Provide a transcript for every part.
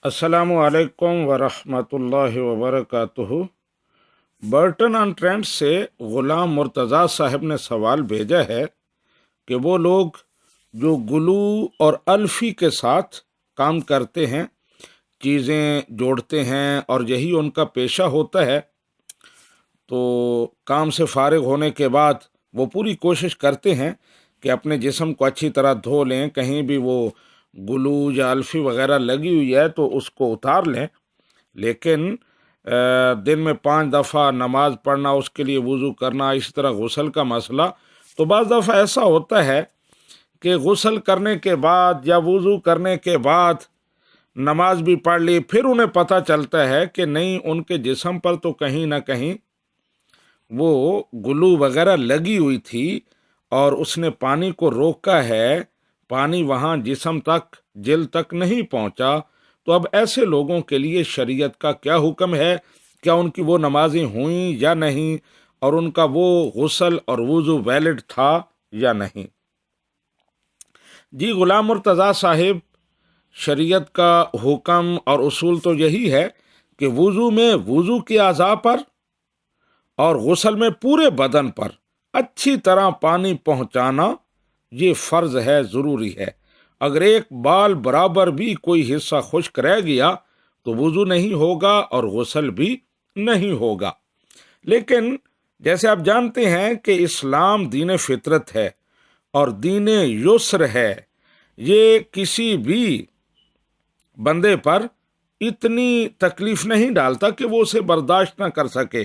अस्सलामु अलैकुम वरहमतुल्लाहि वबरकातुहु। बर्टन ऑन ट्रेंट से ग़ुलाम मुर्तज़ा साहब ने सवाल भेजा है कि वो लोग जो गुलू और अल्फ़ी के साथ काम करते हैं, चीज़ें जोड़ते हैं और यही उनका पेशा होता है, तो काम से फारिग होने के बाद वो पूरी कोशिश करते हैं कि अपने जिस्म को अच्छी तरह धो लें, कहीं भी वो गुलू या अल्फ़ी वगैरह लगी हुई है तो उसको उतार लें। लेकिन दिन में 5 दफ़ा नमाज पढ़ना, उसके लिए वज़ू करना, इस तरह गुस्ल का मसला, तो बाज़ दफ़ा ऐसा होता है कि गुस्ल करने के बाद या वज़ू करने के बाद नमाज भी पढ़ ली, फिर उन्हें पता चलता है कि नहीं, उनके जिस्म पर तो कहीं ना कहीं वो गुलू वगैरह लगी हुई थी और उसने पानी को रोका है, पानी वहाँ जिस्म तक, जिल तक नहीं पहुँचा। तो अब ऐसे लोगों के लिए शरीयत का क्या हुक्म है, क्या उनकी वो नमाजें हुई या नहीं, और उनका वो गुस्ल और वज़ू वैलिड था या नहीं। जी ग़ुलाम मुर्तज़ा साहिब, शरीयत का हुक्म और उसूल तो यही है कि वज़ू में वज़ू के अज़ा पर और गुस्ल में पूरे बदन पर अच्छी तरह पानी पहुंचाना ये फ़र्ज है, ज़रूरी है। अगर एक बाल बराबर भी कोई हिस्सा खुश्क रह गया तो वज़ू नहीं होगा और गुस्ल भी नहीं होगा। लेकिन जैसे आप जानते हैं कि इस्लाम दीन फितरत है और दीन युस्र है, ये किसी भी बंदे पर इतनी तकलीफ नहीं डालता कि वो उसे बर्दाश्त ना कर सके।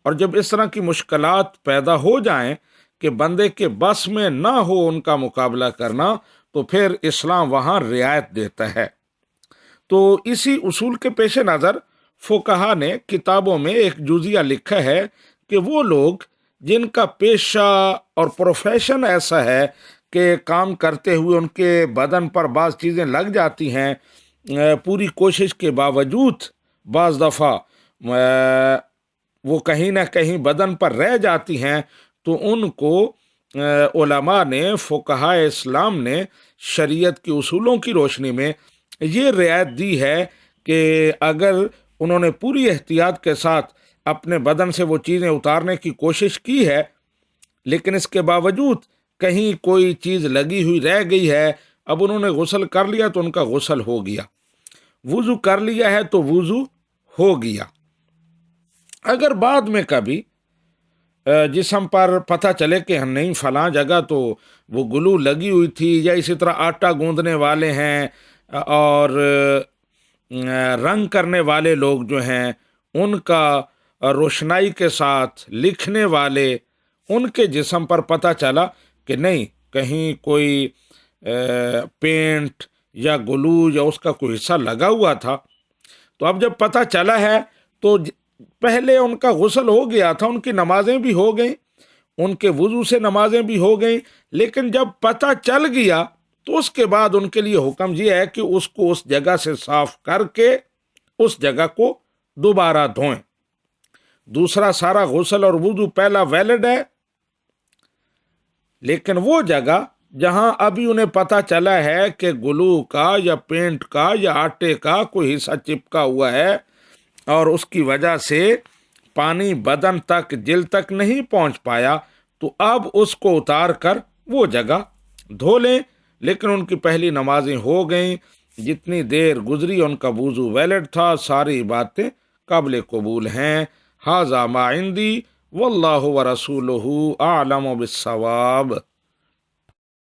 और जब इस तरह की मुश्किलात पैदा हो जाएं कि बंदे के बस में ना हो उनका मुकाबला करना, तो फिर इस्लाम वहाँ रियायत देता है। तो इसी उसूल के पेश नज़र फुकहा ने किताबों में एक जुजिया लिखा है कि वो लोग जिनका पेशा और प्रोफेशन ऐसा है कि काम करते हुए उनके बदन पर बाज़ चीज़ें लग जाती हैं, पूरी कोशिश के बावजूद बाज़ दफ़ा वो कहीं ना कहीं बदन पर रह जाती हैं, तो उनको उलमा ने, फुकहा इस्लाम ने शरीयत के उसूलों की रोशनी में ये रियायत दी है कि अगर उन्होंने पूरी एहतियात के साथ अपने बदन से वो चीज़ें उतारने की कोशिश की है, लेकिन इसके बावजूद कहीं कोई चीज़ लगी हुई रह गई है, अब उन्होंने गुस्ल कर लिया तो उनका गुस्ल हो गया, वज़ू कर लिया है तो वज़ू हो गया। अगर बाद में कभी जिस्म पर पता चले कि नहीं, फलां जगह तो वो ग्लू लगी हुई थी, या इसी तरह आटा गूंदने वाले हैं और रंग करने वाले लोग जो हैं उनका, रोशनाई के साथ लिखने वाले, उनके जिस्म पर पता चला कि नहीं, कहीं कोई पेंट या ग्लू या उसका कोई हिस्सा लगा हुआ था, तो अब जब पता चला है तो पहले उनका गुस्ल हो गया था, उनकी नमाजें भी हो गई, उनके वुजू से नमाजें भी हो गई, लेकिन जब पता चल गया तो उसके बाद उनके लिए हुक्म ये है कि उसको उस जगह से साफ करके उस जगह को दोबारा धोएं। दूसरा सारा गुस्ल और वुजू पहला वैलिड है, लेकिन वो जगह जहां अभी उन्हें पता चला है कि ग्लू का या पेंट का या आटे का कोई हिस्सा चिपका हुआ है और उसकी वजह से पानी बदन तक, जिल तक नहीं पहुंच पाया, तो अब उसको उतार कर वो जगह धो लें। लेकिन उनकी पहली नमाजें हो गईं, जितनी देर गुजरी उनका वुजू वैलिड था, सारी बातें काबिल कबूल हैं। हाजा मा इंदी वल्लाहु व रसूलुहु आलम बिस्सवाब।